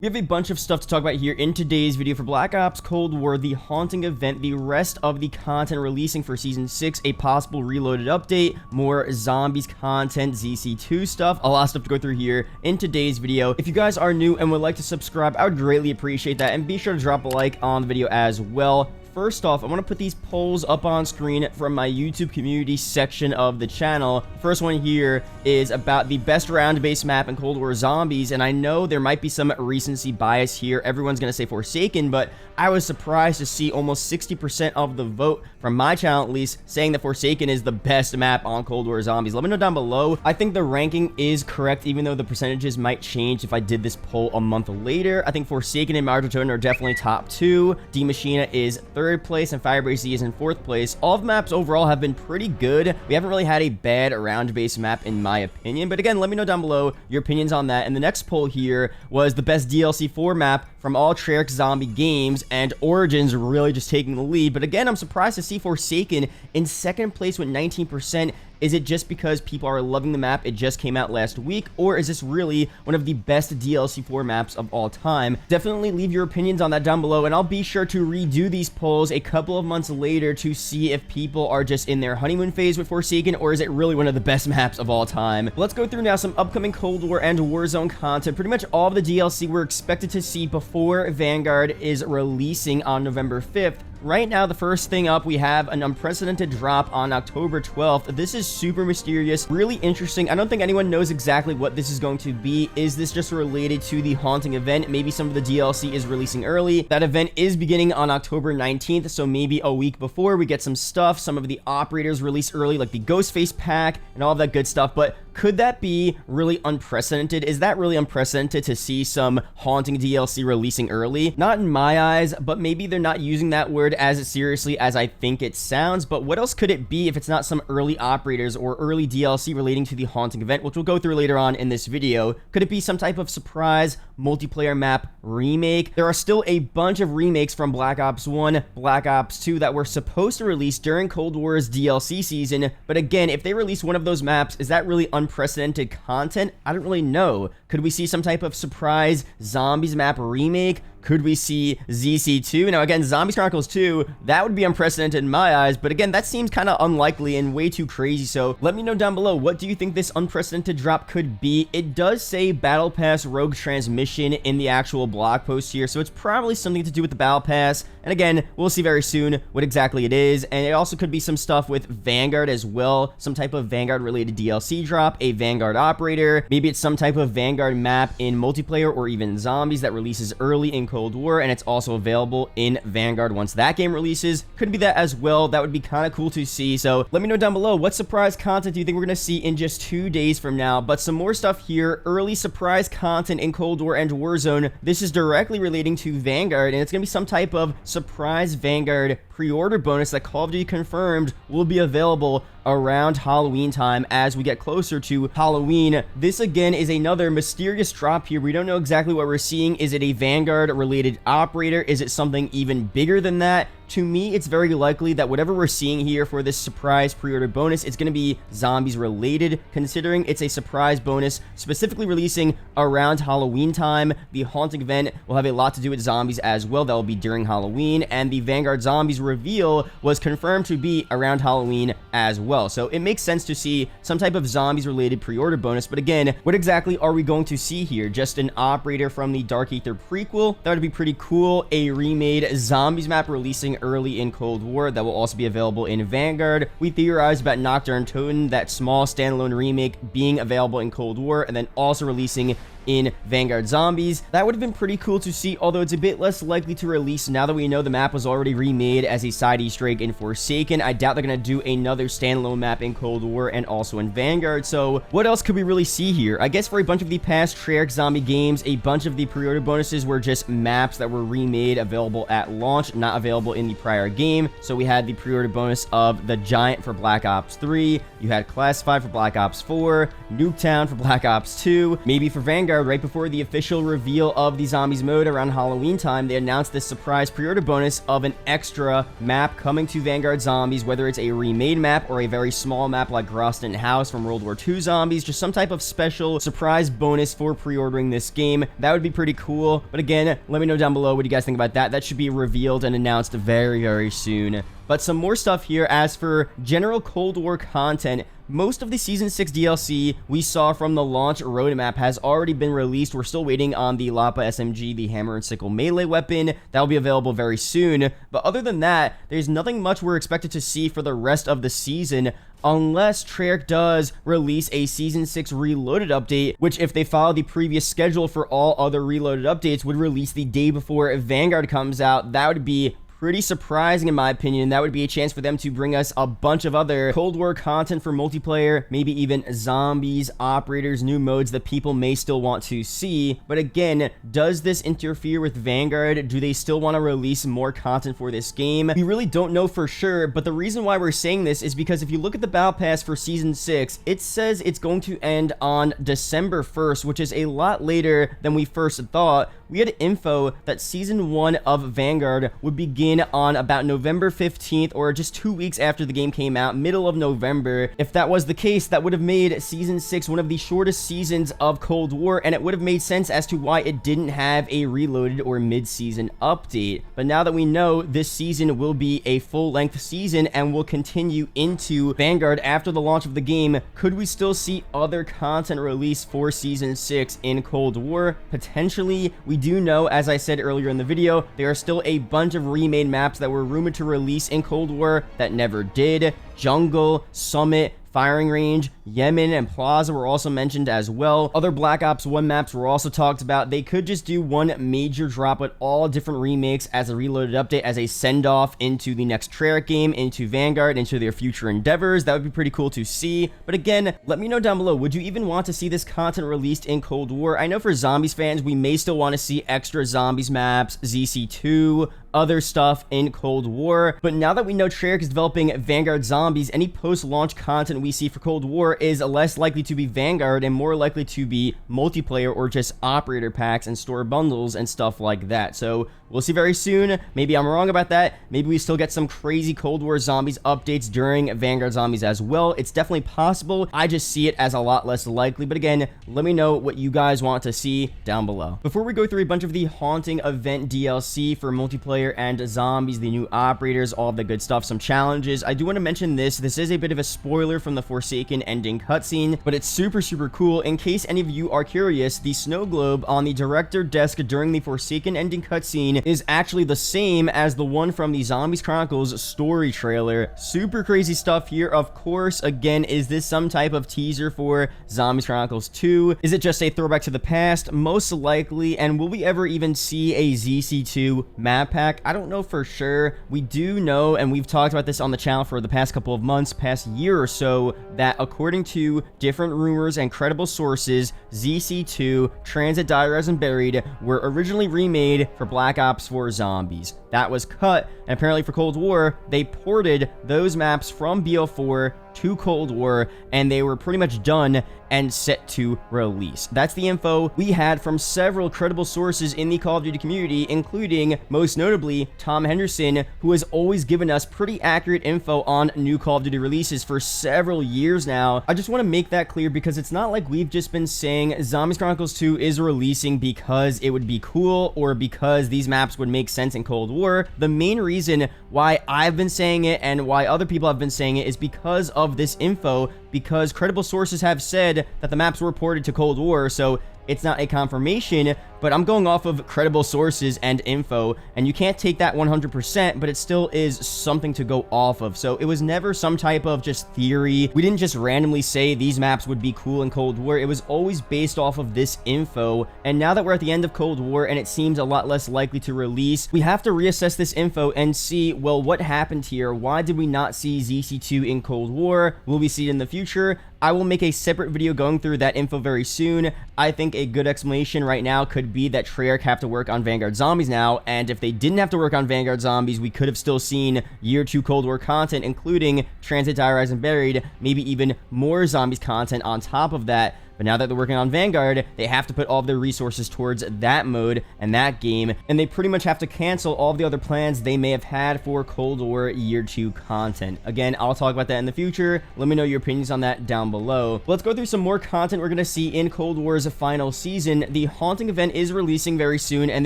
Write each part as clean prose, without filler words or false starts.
We have a bunch of stuff to talk about here in today's video for Black Ops Cold War, the Haunting event, the rest of the content releasing for Season 6, a possible reloaded update, more zombies content, ZC2 stuff, a lot of stuff to go through here in today's video. If you guys are new and would like to subscribe, I would greatly appreciate that, and be sure to drop a like on the video as well. First off, I want to put these polls up on screen from my YouTube community section of the channel. The first one here is about the best round-based map in Cold War Zombies, and I know there might be some recency bias here. Everyone's going to say Forsaken, but I was surprised to see almost 60% of the vote, from my channel at least, saying that Forsaken is the best map on Cold War Zombies. Let me know down below. I think the ranking is correct, even though the percentages might change if I did this poll a month later. I think Forsaken and Matterzx are definitely top 2. D Machina is 3rd place, and Firebase Z is in 4th place. All of the maps overall have been pretty good. We haven't really had a bad round-based map in my opinion, but again, let me know down below your opinions on that. And the next poll here was the best DLC 4 map from all Treyarch zombie games, and Origins really just taking the lead. But again, I'm surprised to see Forsaken in 2nd place with 19%. Is it just because people are loving the map? It just came out last week, or is this really one of the best DLC 4 maps of all time? Definitely leave your opinions on that down below, and I'll be sure to redo these polls a couple of months later to see if people are just in their honeymoon phase with Forsaken, or is it really one of the best maps of all time. Let's go through now some upcoming Cold War and Warzone content. Pretty much all of the DLC we're expected to see before Vanguard is releasing on November 5th. Right now, the first thing up, we have an unprecedented drop on October 12th. This is super mysterious, really interesting. I don't think anyone knows exactly what this is going to be. Is this just related to the Haunting event? Maybe some of the DLC is releasing early. That event is beginning on October 19th, so maybe a week before we get some stuff. Some of the operators release early, like the Ghostface pack and all of that good stuff, but could that be really unprecedented? Is that really unprecedented to see some Haunting DLC releasing early? Not in my eyes, but maybe they're not using that word as seriously as I think it sounds. But what else could it be if it's not some early operators or early DLC relating to the Haunting event, which we'll go through later on in this video? Could it be some type of surprise multiplayer map remake? There are still a bunch of remakes from Black Ops 1, Black Ops 2 that were supposed to release during Cold War's DLC season. But again, if they release one of those maps, is that really unprecedented content? I don't really know. Could we see some type of surprise Zombies map remake? Could we see ZC2? Now, again, Zombies Chronicles 2, that would be unprecedented in my eyes, but again, that seems kind of unlikely and way too crazy, so let me know down below, what do you think this unprecedented drop could be? It does say Battle Pass Rogue Transmission in the actual blog post here, so it's probably something to do with the Battle Pass, and again, we'll see very soon what exactly it is, and it also could be some stuff with Vanguard as well, some type of Vanguard-related DLC drop, a Vanguard operator, maybe it's some type of Vanguard map in multiplayer or even Zombies that releases early in Cold War, and it's also available in Vanguard once that game releases. Could be that as well. That would be kind of cool to see. So let me know down below, what surprise content do you think we're going to see in just 2 days from now? But some more stuff here. Early surprise content in Cold War and Warzone. This is directly relating to Vanguard, and it's going to be some type of surprise Vanguard pre-order bonus that Call of Duty confirmed will be available around Halloween time as we get closer to Halloween. This again is another mysterious drop here. We don't know exactly what we're seeing. Is it a Vanguard related operator? Is it something even bigger than that? To me, it's very likely that whatever we're seeing here for this surprise pre-order bonus, it's going to be Zombies related, considering it's a surprise bonus specifically releasing around Halloween time. The Haunting event will have a lot to do with Zombies as well. That will be during Halloween, and the Vanguard Zombies reveal was confirmed to be around Halloween as well. So it makes sense to see some type of Zombies related pre-order bonus, but again, what exactly are we going to see here? Just an operator from the Dark Aether prequel? That would be pretty cool. A remade Zombies map releasing early in Cold War that will also be available in Vanguard. We theorized about Nocturne Totem, that small standalone remake, being available in Cold War and then also releasing in Vanguard Zombies. That would have been pretty cool to see, although it's a bit less likely to release now that we know the map was already remade as a side Easter egg in Forsaken. I doubt they're going to do another standalone map in Cold War and also in Vanguard. So what else could we really see here? I guess for a bunch of the past Treyarch zombie games, a bunch of the pre-order bonuses were just maps that were remade, available at launch, not available in the prior game. So we had the pre-order bonus of the Giant for Black Ops 3, you had Classified for Black Ops 4, Nuketown for Black Ops 2, maybe for Vanguard Vanguard, right before the official reveal of the Zombies mode around Halloween time, they announced this surprise pre-order bonus of an extra map coming to Vanguard Zombies, whether it's a remade map or a very small map like Groston House from World War II Zombies, just some type of special surprise bonus for pre-ordering this game. That would be pretty cool. But again, let me know down below what you guys think about that. That should be revealed and announced very, very soon. But some more stuff here. As for general Cold War content, most of the Season 6 DLC we saw from the launch roadmap has already been released. We're still waiting on the Lapa SMG, the hammer and sickle melee weapon. That will be available very soon. But other than that, there's nothing much we're expected to see for the rest of the season, unless Treyarch does release a Season 6 Reloaded update, which, if they follow the previous schedule for all other Reloaded updates, would release the day before Vanguard comes out. That would be pretty surprising in my opinion. That would be a chance for them to bring us a bunch of other Cold War content for multiplayer, maybe even zombies, operators, new modes that people may still want to see. But again, does this interfere with Vanguard? Do they still want to release more content for this game? We really don't know for sure, but the reason why we're saying this is because if you look at the Battle Pass for Season 6, it says it's going to end on December 1st, which is a lot later than we first thought. We had info that Season 1 of Vanguard would begin on about November 15th, or just 2 weeks after the game came out, middle of November. If that was the case, that would have made Season 6 one of the shortest seasons of Cold War, and it would have made sense as to why it didn't have a Reloaded or mid-season update. But now that we know this season will be a full-length season and will continue into Vanguard after the launch of the game, could we still see other content released for Season 6 in Cold War? Potentially. We do know, as I said earlier in the video, there are still a bunch of remade maps that were rumored to release in Cold War that never did. Jungle, Summit, Firing Range, Yemen, and Plaza were also mentioned as well. Other Black Ops 1 maps were also talked about. They could just do one major drop with all different remakes as a Reloaded update, as a send-off into the next Treyarch game, into Vanguard, into their future endeavors. That would be pretty cool to see. But again, let me know down below, would you even want to see this content released in Cold War? I know for Zombies fans, we may still want to see extra Zombies maps, ZC2, other stuff in Cold War. But now that we know Treyarch is developing Vanguard Zombies, any post-launch content we see for Cold War is less likely to be Vanguard and more likely to be multiplayer or just operator packs and store bundles and stuff like that. So we'll see very soon. Maybe I'm wrong about that. Maybe we still get some crazy Cold War Zombies updates during Vanguard Zombies as well. It's definitely possible. I just see it as a lot less likely. But again, let me know what you guys want to see down below. Before we go through a bunch of the Haunting event DLC for multiplayer and zombies, the new operators, all of the good stuff, some challenges, I do want to mention this. This is a bit of a spoiler from the Forsaken ending cutscene, but it's super cool. In case any of you are curious, the snow globe on the director desk during the Forsaken ending cutscene is actually the same as the one from the Zombies Chronicles story trailer. Super crazy stuff here. Of course, again, is this some type of teaser for Zombies Chronicles 2? Is it just a throwback to the past? Most likely. And will we ever even see a ZC2 map pack? I don't know for sure. We do know, and we've talked about this on the channel for the past couple of months, past year or so, that according to different rumors and credible sources, ZC2, Transit, Die, Rise, and Buried were originally remade for Black Ops 4 Zombies. That was cut, and apparently for Cold War, they ported those maps from BO4 to Cold War, and they were pretty much done and set to release. That's the info we had from several credible sources in the Call of Duty community, including, most notably, Tom Henderson, who has always given us pretty accurate info on new Call of Duty releases for several years now. I just want to make that clear because it's not like we've just been saying Zombies Chronicles 2 is releasing because it would be cool or because these maps would make sense in Cold War. The main reason why I've been saying it and why other people have been saying it is because of this info, because credible sources have said that the maps were ported to Cold War, so it's not a confirmation, but I'm going off of credible sources and info, and you can't take that 100%, but it still is something to go off of. So it was never some type of just theory. We didn't just randomly say these maps would be cool in Cold War. It was always based off of this info, and now that we're at the end of Cold War and it seems a lot less likely to release, we have to reassess this info and see, well, what happened here? Why did we not see ZC2 in Cold War? Will we see it in the future? I will make a separate video going through that info very soon. I think a good explanation right now could be that Treyarch have to work on Vanguard Zombies now, and if they didn't have to work on Vanguard Zombies, we could have still seen Year 2 Cold War content, including Transit, Die, Rise, and Buried, maybe even more Zombies content on top of that. but now that they're working on Vanguard, they have to put all of their resources towards that mode and that game, and they pretty much have to cancel all of the other plans they may have had for Cold War Year 2 content. Again, I'll talk about that in the future. Let me know your opinions on that down below. Let's go through some more content we're going to see in Cold War's final season. The Haunting event is releasing very soon, and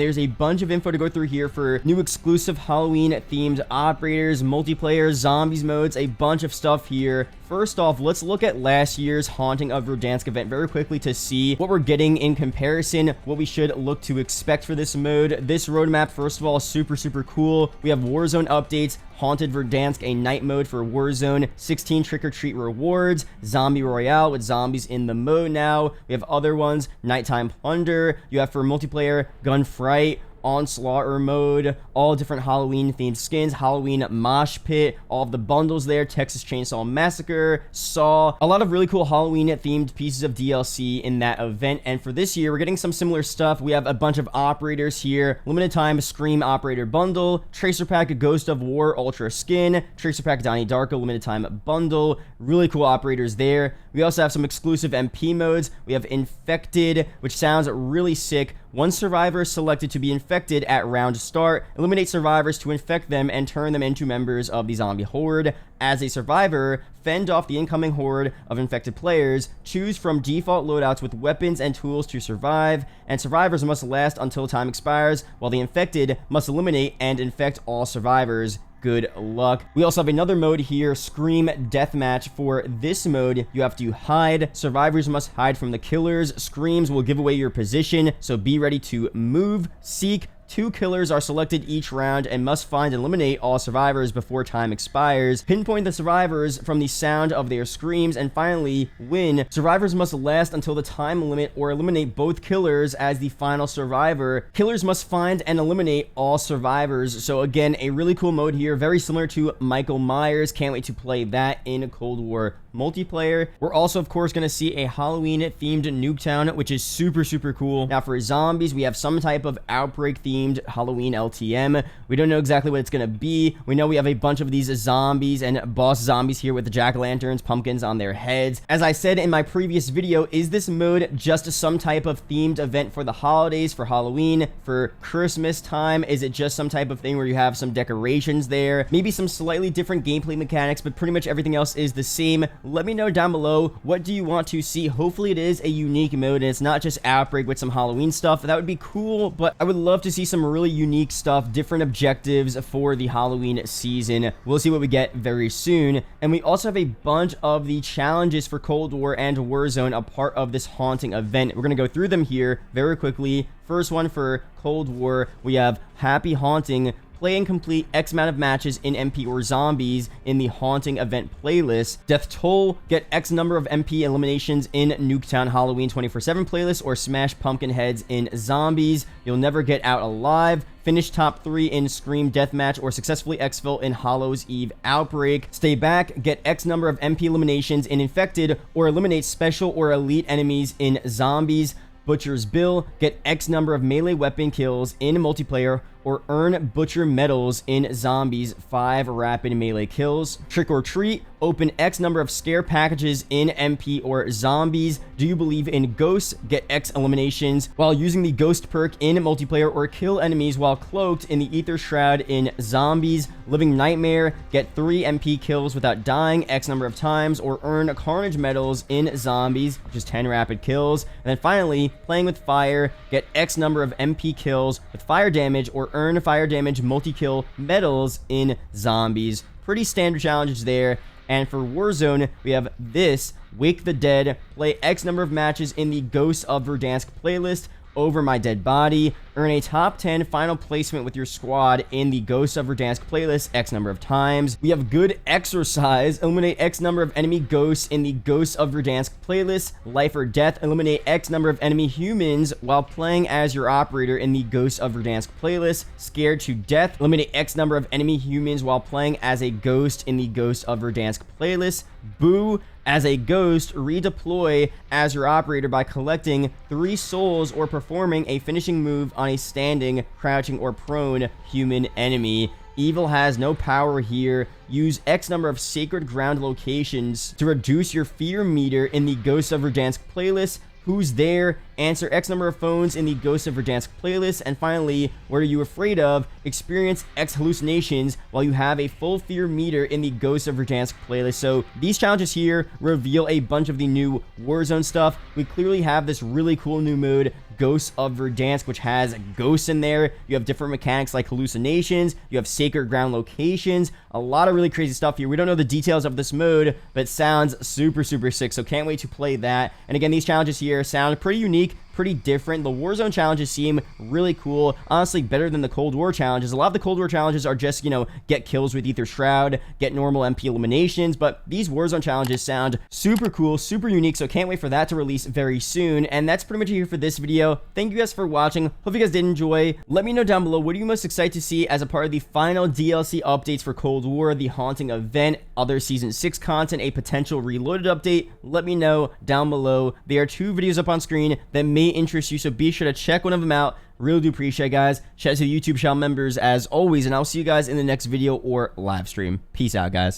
there's a bunch of info to go through here for new exclusive Halloween-themed operators, multiplayer, zombies modes, a bunch of stuff here. First off, let's look at last year's Haunting of Verdansk event very quickly to see what we're getting in comparison, what we should look to expect for this mode. This roadmap, first of all, is super cool. We have Warzone updates, Haunted Verdansk, a night mode for Warzone, 16 trick-or-treat rewards, Zombie Royale with zombies in the mode now. We have other ones, Nighttime Plunder. You have for multiplayer, Gunfight, Onslaughter mode, all different Halloween themed skins, Halloween Mosh Pit, all of the bundles there, Texas Chainsaw Massacre, Saw, a lot of really cool Halloween themed pieces of DLC in that event. And for this year, we're getting some similar stuff. We have a bunch of operators here, limited time Scream Operator Bundle, Tracer Pack Ghost of War Ultra Skin, Tracer Pack Donnie Darko limited time bundle, really cool operators there. We also have some exclusive MP modes. We have Infected, which sounds really sick. One survivor is selected to be infected at round start. Eliminate survivors to infect them and turn them into members of the zombie horde. As a survivor, fend off the incoming horde of infected players. Choose from default loadouts with weapons and tools to survive. And survivors must last until time expires, while the infected must eliminate and infect all survivors. Good luck. We also have another mode here, Scream Deathmatch. For this mode, you have to hide. Survivors must hide from the killers. Screams will give away your position, so be ready to move, seek. 2 killers are selected each round and must find and eliminate all survivors before time expires. Pinpoint the survivors from the sound of their screams, and finally, win. Survivors must last until the time limit or eliminate both killers as the final survivor. Killers must find and eliminate all survivors. So again, a really cool mode here, very similar to Michael Myers. Can't wait to play that in Cold War multiplayer. We're also, of course, going to see a Halloween-themed Nuketown, which is super cool. Now, for zombies, we have some type of outbreak-themed Halloween LTM. We don't know exactly what it's going to be. We know we have a bunch of these zombies and boss zombies here with the jack-o'-lanterns, pumpkins on their heads. As I said in my previous video, is this mode just some type of themed event for the holidays, for Halloween, for Christmas time? Is it just some type of thing where you have some decorations there? Maybe some slightly different gameplay mechanics, but pretty much everything else is the same. Let me know down below, what do you want to see? Hopefully it is a unique mode and it's not just Outbreak with some Halloween stuff. That would be cool, but I would love to see some really unique stuff, different objectives for the Halloween season. We'll see what we get very soon. And we also have a bunch of the challenges for Cold War and Warzone, a part of this Haunting event. We're going to go through them here very quickly. First one for Cold War, we have Happy Haunting. Play and complete X amount of matches in MP or zombies in the Haunting event playlist. Death Toll, get X number of MP eliminations in Nuketown Halloween 24/7 playlist, or smash pumpkin heads in zombies. You'll never get out alive. Finish top 3 in Scream Deathmatch, or successfully exfil in Hallows Eve Outbreak. Stay back, get X number of MP eliminations in Infected, or eliminate special or elite enemies in zombies. Butcher's Bill, get X number of melee weapon kills in multiplayer, or earn Butcher medals in zombies, 5 rapid melee kills. Trick or Treat, open X number of scare packages in MP or zombies. Do you believe in ghosts? Get X eliminations while using the ghost perk in multiplayer, or kill enemies while cloaked in the Ether Shroud in zombies. Living Nightmare, get 3 MP kills without dying X number of times, or earn Carnage medals in zombies, which is 10 rapid kills. And then finally, Playing with Fire, get X number of MP kills with fire damage, or earn fire damage multi-kill medals in zombies. Pretty standard challenges there. And for Warzone, we have this, Wake the Dead, play X number of matches in the Ghosts of Verdansk playlist, Over My Dead Body, earn a top 10 final placement with your squad in the Ghosts of Verdansk playlist X number of times. We have Good Exercise, eliminate X number of enemy ghosts in the Ghosts of Verdansk playlist. Life or Death, eliminate X number of enemy humans while playing as your operator in the Ghosts of Verdansk playlist. Scared to Death, eliminate X number of enemy humans while playing as a ghost in the Ghosts of Verdansk playlist. Boo, as a ghost, redeploy as your operator by collecting 3 souls or performing a finishing move on a standing, crouching, or prone human enemy. Evil has no power here. Use X number of sacred ground locations to reduce your fear meter in the Ghosts of Verdansk playlist. Who's there? Answer X number of phones in the Ghosts of Verdansk playlist. And finally, what are you afraid of? Experience X hallucinations while you have a full fear meter in the Ghosts of Verdansk playlist. So these challenges here reveal a bunch of the new Warzone stuff. We clearly have this really cool new mode, Ghosts of Verdansk, which has ghosts in there. You have different mechanics like hallucinations. You have sacred ground locations. A lot of really crazy stuff here. We don't know the details of this mode, but it sounds super, super sick. So can't wait to play that. And again, these challenges here sound pretty unique, pretty different. The Warzone challenges seem really cool, honestly better than the Cold War challenges. A lot of the Cold War challenges are just, you know, get kills with Ether Shroud, get normal MP eliminations, but these Warzone challenges sound super cool, super unique, so can't wait for that to release very soon. And that's pretty much it here for this video. Thank you guys for watching. Hope you guys did enjoy. Let me know down below, what are you most excited to see as a part of the final DLC updates for Cold War, the Haunting event, other Season 6 content, a potential Reloaded update? Let me know down below. There are 2 videos up on screen that may interest you, so be sure to check one of them out. Really do appreciate it, guys. Shout out to the YouTube channel members as always, and I'll see you guys in the next video or live stream. Peace out, guys.